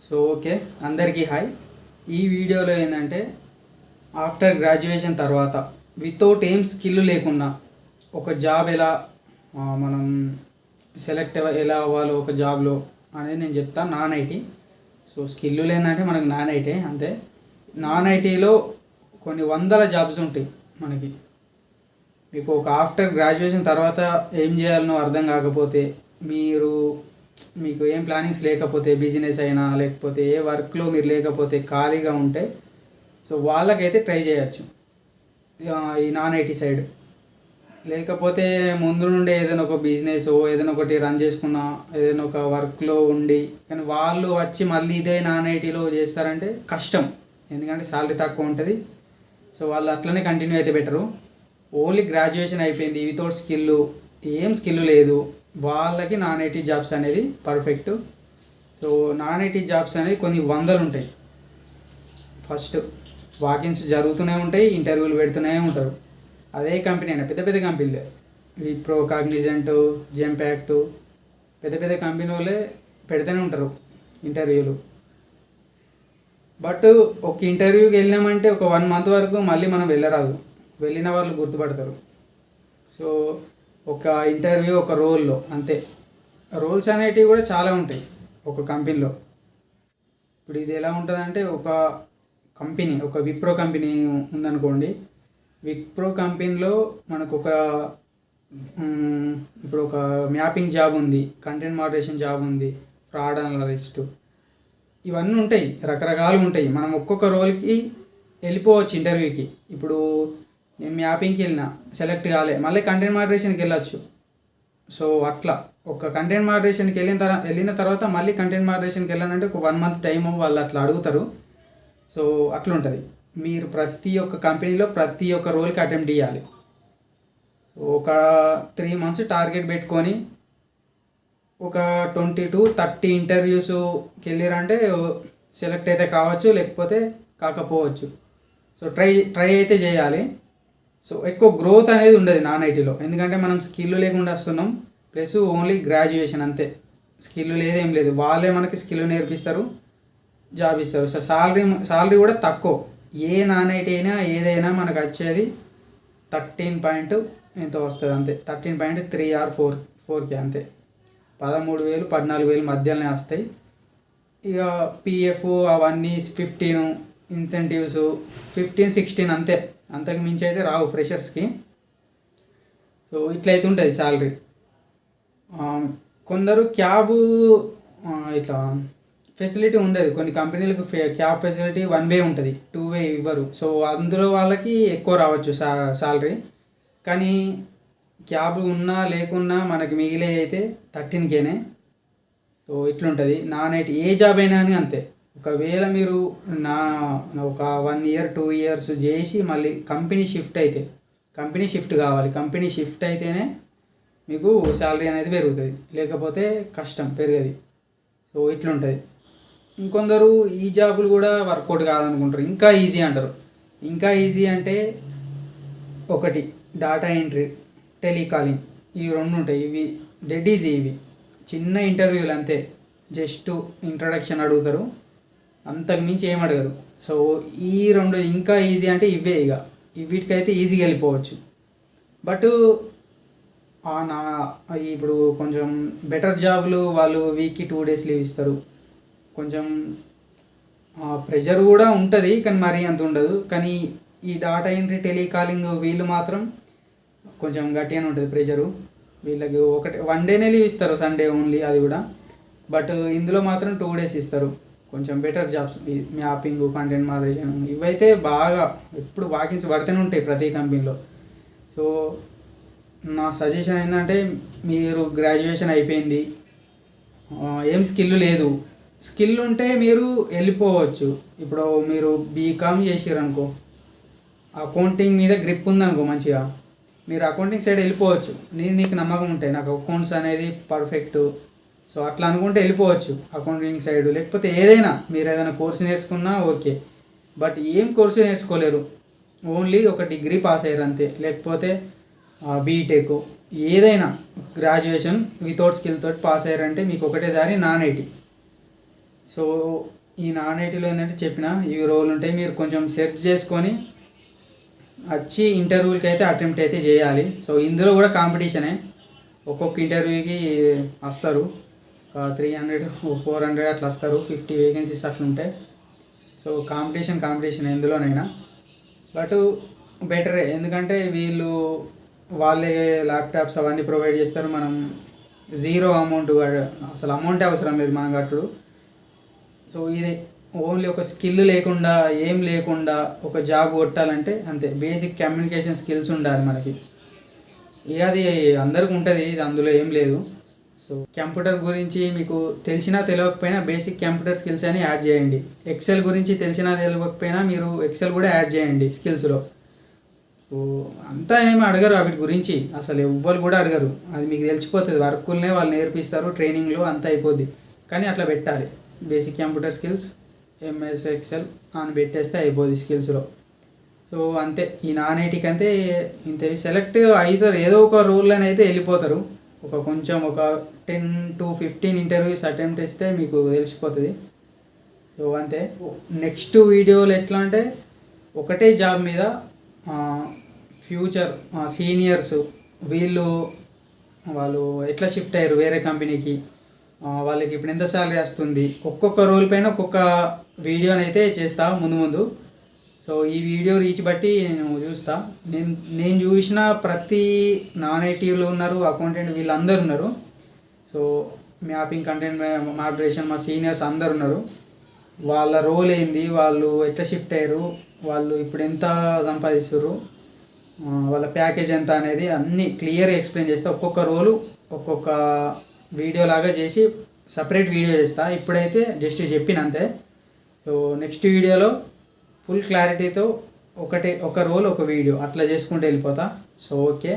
So okay, అందరికీ hi. ఈ వీడియోలో ఏంటంటే ఆఫ్టర్ గ్రాడ్యుయేషన్ తర్వాత వితౌట్ ఏం స్కిల్ లేకున్నా ఒక జాబ్ ఎలా మనం సెలెక్ట్ ఎలా అవ్వాలో ఒక జాబ్లో అనేది నేను చెప్తాను. Non IT. సో స్కిల్ లేదంటే మనకు నాన్ ఐటీ అంతే. నాన్ ఐటీలో కొన్ని వందల జాబ్స్ ఉంటాయి మనకి. మీకు ఒక ఆఫ్టర్ గ్రాడ్యుయేషన్ తర్వాత ఏం చేయాలనో అర్థం కాకపోతే, మీకు ఏం ప్లానింగ్స్ లేకపోతే, బిజినెస్ అయినా లేకపోతే ఏ వర్క్లో మీరు లేకపోతే ఖాళీగా ఉంటే, సో వాళ్ళకైతే ట్రై చేయొచ్చు ఈ నాన్ ఐటీ సైడ్. లేకపోతే ముందు నుండి ఏదైనా ఒక బిజినెస్ ఏదైనా ఒకటి రన్ చేసుకున్నా, ఏదైనా ఒక వర్క్లో ఉండి కానీ వాళ్ళు వచ్చి మళ్ళీ ఇదే నాన్ ఐటీలో చేస్తారంటే కష్టం. ఎందుకంటే శాలరీ తక్కువ ఉంటుంది. సో వాళ్ళు అట్లనే కంటిన్యూ అయితే బెటరు. ఓన్లీ గ్రాడ్యుయేషన్ అయిపోయింది వితౌట్ స్కిల్, ఏం స్కిల్ లేదు, వాళ్ళకి నాన్ ఐటీ జాబ్స్ అనేది perfect. So non IT jobs అనేది కొన్ని వందలు ఉంటాయి. ఫస్ట్ వాకిన్స్ జరుగుతూనే ఉంటాయి, ఇంటర్వ్యూలు పెడుతూనే ఉంటారు. అదే కంపెనీ అయినా పెద్ద పెద్ద కంపెనీలే, విప్రో, కాగ్నిజెంట్, జెంపాక్ట్, పెద్ద పెద్ద కంపెనీ వాళ్ళే పెడుతూనే ఉంటారు ఇంటర్వ్యూలు. బట్ ఒక ఇంటర్వ్యూకి వెళ్ళినామంటే ఒక 1 month వరకు మళ్ళీ మనం వెళ్ళరాదు. వెళ్ళిన వాళ్ళు గుర్తుపడతారు. సో ఒక ఇంటర్వ్యూ ఒక రోల్లో అంతే. రోల్స్ అనేటివి కూడా చాలా ఉంటాయి ఒక కంపెనీలో. ఇప్పుడు ఇది ఎలా ఉంటుందంటే, ఒక కంపెనీ, ఒక విప్రో కంపెనీ ఉందనుకోండి. విప్రో కంపెనీలో మనకు ఇప్పుడు ఒక మ్యాపింగ్ జాబ్ ఉంది, కంటెంట్ మోడరేషన్ జాబ్ ఉంది, ఫ్రాడ్ అనలిస్ట్, ఇవన్నీ ఉంటాయి, రకరకాలు ఉంటాయి. మనం ఒక్కొక్క రోల్కి వెళ్ళిపోవచ్చు ఇంటర్వ్యూకి. ఇప్పుడు నేను మ్యాపింగ్కి వెళ్ళిన, సెలెక్ట్ కాలే, మళ్ళీ కంటెంట్ మోడరేషన్కి వెళ్ళొచ్చు. సో అట్లా ఒక కంటెంట్ మోడరేషన్కి వెళ్ళిన తర్వాత మళ్ళీ కంటెంట్ మోడరేషన్కి వెళ్ళాలంటే ఒక 1 month టైం వాళ్ళు అట్లా అడుగుతారు. సో అట్లా ఉంటుంది. మీరు ప్రతి ఒక్క కంపెనీలో ప్రతి ఒక్క రోల్కి అటెంప్ట్ చేయాలి. ఒక 3 months టార్గెట్ పెట్టుకొని ఒక 20 to 30 ఇంటర్వ్యూస్కి వెళ్ళారంటే సెలెక్ట్ అయితే కావచ్చు, లేకపోతే కాకపోవచ్చు. సో ట్రై అయితే చేయాలి. సో ఎక్కువ గ్రోత్ అనేది ఉండదు నాన్ ఐటీలో, ఎందుకంటే మనం స్కిల్ లేకుండా వస్తున్నాం, ప్లస్ ఓన్లీ గ్రాడ్యుయేషన్ అంతే. స్కిల్ లేదేం లేదు, వాళ్ళే మనకి స్కిల్ నేర్పిస్తారు, జాబ్ ఇస్తారు. సో శాలరీ కూడా తక్కువ. ఏ నాన్ ఐటీ అయినా ఏదైనా మనకు వచ్చేది 13 ఎంతో వస్తుంది అంతే. 13.3 or 4K అంతే. 13,000 14,000 మధ్యలోనే వస్తాయి. ఇక పిఎఫ్ అవన్నీ 15, ఇన్సెంటివ్స్ 15-16 అంతే. అంతకు మించి అయితే రావు ఫ్రెషర్స్కి. సో ఇట్లయితే ఉంటుంది శాలరీ. కొందరు క్యాబ్ ఇట్లా ఫెసిలిటీ ఉండదు. కొన్ని కంపెనీలకు క్యాబ్ ఫెసిలిటీ 1 way ఉంటుంది, 2 way ఇవ్వరు. సో అందులో వాళ్ళకి ఎక్కువ రావచ్చు శాలరీ. కానీ క్యాబ్ ఉన్నా లేకున్నా మనకి మిగిలే అయితే 13Kనే. సో ఇట్లుంటుంది నాన్ ఐటీ. ఏ జాబ్ అయినా అని అంతే. ఒకవేళ మీరు ఒక 1 year 2 years చేసి మళ్ళీ కంపెనీ షిఫ్ట్ కావాలి. కంపెనీ షిఫ్ట్ అయితేనే మీకు శాలరీ అనేది పెరుగుతుంది, లేకపోతే కష్టం, పెరగదు. సో ఇట్లుంటుంది. ఇంకొందరు ఈ జాబులు కూడా వర్కౌట్ కాదనుకుంటారు, ఇంకా ఈజీ అంటారు. ఇంకా ఈజీ అంటే ఒకటి డాటా ఎంట్రీ, టెలికాలింగ్, ఇవి 2 ఉంటాయి. ఇవి డెడ్ ఈజీ. ఇవి చిన్న ఇంటర్వ్యూలు అంతే. జస్ట్ ఇంట్రడక్షన్ అడుగుతారు, అంతకు మించి ఏం అడగరు. సో ఈ 2 ఇంకా ఈజీ అంటే ఇవే. ఇక వీటికైతే ఈజీగా వెళ్ళిపోవచ్చు. బట్ ఇప్పుడు కొంచెం బెటర్ జాబులు వాళ్ళు వీక్కి 2 days లీవ్ ఇస్తారు. కొంచెం ప్రెషర్ కూడా ఉంటుంది, కానీ మరీ అంత ఉండదు. కానీ ఈ డాటా ఎంట్రీ, టెలికాలింగ్ వీళ్ళు మాత్రం కొంచెం గట్టిగానే ఉంటుంది ప్రెషరు. వీళ్ళకి 1 dayనే లీవ్ ఇస్తారు, సండే ఓన్లీ, అది కూడా. బట్ ఇందులో మాత్రం 2 days ఇస్తారు. కొంచెం better jobs, mapping, content moderation, ఇవైతే బాగా ఎప్పుడు వాకిన్స్ పడుతూనే ఉంటాయి ప్రతి కంపెనీలో. సో నా సజెషన్ ఏంటంటే, మీరు గ్రాడ్యుయేషన్ అయిపోయింది, ఏం స్కిల్ లేదు, స్కిల్ ఉంటే మీరు వెళ్ళిపోవచ్చు. ఇప్పుడు మీరు బీకామ్ చేసారనుకో, అకౌంటింగ్ మీద గ్రిప్ ఉందనుకో మంచిగా, మీరు అకౌంటింగ్ సైడ్ వెళ్ళిపోవచ్చు. నీకు నమ్మకం ఉంటే నాకు అకౌంట్స్ అనేది పర్ఫెక్ట్, సో అట్లా అనుకుంటే వెళ్ళిపోవచ్చు అకౌంటింగ్ సైడ్. లేకపోతే ఏదైనా మీరు ఏదైనా కోర్సు నేర్చుకున్నా ఓకే. బట్ ఏం కోర్సు నేర్చుకోలేరు, ఓన్లీ ఒక డిగ్రీ పాస్ అయ్యారు అంతే. లేకపోతే బీటెక్, ఏదైనా గ్రాడ్యుయేషన్ వితౌట్ స్కిల్ తోటి పాస్ అయ్యారంటే మీకు ఒకటే దారి నాన్ ఐటీ. సో ఈ నాన్ ఐటీలో ఏంటంటే చెప్పిన ఈ రోల్ ఉంటాయి, మీరు కొంచెం సెర్చ్ చేసుకొని వచ్చి ఇంటర్వ్యూలకి అయితే అటెంప్ట్ అయితే చేయాలి. సో ఇందులో కూడా కాంపిటీషనే, ఒక్కొక్క ఇంటర్వ్యూకి వస్తారు 300 400 అట్లా వస్తారు, 50 వేకెన్సీస్ అట్లా ఉంటాయి. సో కాంపిటీషన్ ఎందులోనైనా, బట్ బెటరే, ఎందుకంటే వీళ్ళు వాళ్ళే ల్యాప్టాప్స్ అవన్నీ ప్రొవైడ్ చేస్తారు. మనం జీరో అమౌంట్, అసలు అమౌంటే అవసరం లేదు మనం కట్టుడు. సో ఇది ఓన్లీ ఒక స్కిల్ లేకుండా ఏం లేకుండా ఒక జాబ్ కొట్టాలంటే అంతే, బేసిక్ కమ్యూనికేషన్ స్కిల్స్ ఉండాలి మనకి. ఇక అది అందరికి ఉంటుంది, ఇది అందులో ఏం లేదు. సో కంప్యూటర్ గురించి మీకు తెలిసినా తెలియకపోయినా బేసిక్ కంప్యూటర్ స్కిల్స్ అని యాడ్ చేయండి. ఎక్సెల్ గురించి తెలిసినా తెలియకపోయినా మీరు ఎక్సెల్ కూడా యాడ్ చేయండి స్కిల్స్లో. సో అంతా ఏమి అడగరు వీటి గురించి, అసలు ఎవ్వరు కూడా అడగరు, అది మీకు తెలిసిపోతుంది. వర్కులనే వాళ్ళు నేర్పిస్తారు, ట్రైనింగ్లో అంతా అయిపోద్ది. కానీ అట్లా పెట్టాలి, basic computer skills MS Excel అని పెట్టేస్తే అయిపోద్ది స్కిల్స్లో. సో అంతే, ఈ నాన్ ఐటీకి అంతే ఇంతే. సెలెక్ట్ అవుతారు ఏదో ఒక రోల్లోనే అయితే వెళ్ళిపోతారు. కొంచెం ఒక 10 to 15 ఇంటర్వ్యూస్ అటెంప్ట్ ఇస్తే మీకు తెలిసిపోతుంది. సో అంతే. నెక్స్ట్ వీడియోలో ఎట్లా అంటే ఒకటే జాబ్ మీద ఫ్యూచర్ సీనియర్స్ వాళ్ళు ఎట్లా షిఫ్ట్ అయ్యారు వేరే కంపెనీకి, వాళ్ళకి ఇప్పుడు ఎంత శాలరీ వస్తుంది, ఒక్కొక్క రోల్ పైన ఒక్కొక్క వీడియోని అయితే చేస్తా ముందు. సో ఈ వీడియో రీచ్ బట్టి నేను చూస్తా. నేను చూసిన ప్రతి నాన్ ఐటీలో ఉన్నారు, అకౌంటెంట్ వీళ్ళందరూ ఉన్నారు. సో మ్యాపింగ్, కంటెంట్ మోడరేషన్, మా సీనియర్స్ అందరు ఉన్నారు. వాళ్ళ రోల్ ఏంది, వాళ్ళు ఎట్లా షిఫ్ట్ అయ్యారు, వాళ్ళు ఇప్పుడు ఎంత సంపాదిస్తారు, వాళ్ళ ప్యాకేజ్ ఎంత అనేది అన్నీ క్లియర్గా ఎక్స్ప్లెయిన్ చేస్తా. ఒక్కొక్క రోలు ఒక్కొక్క వీడియో లాగా చేసి సపరేట్ వీడియో చేస్తా. ఇప్పుడైతే జస్ట్ చెప్పిన అంతే. సో నెక్స్ట్ వీడియోలో ఫుల్ క్లారిటీతో ఒక రోల్ ఒక వీడియో అట్లా చేసుకుంటూ వెళ్ళిపోతా. So okay.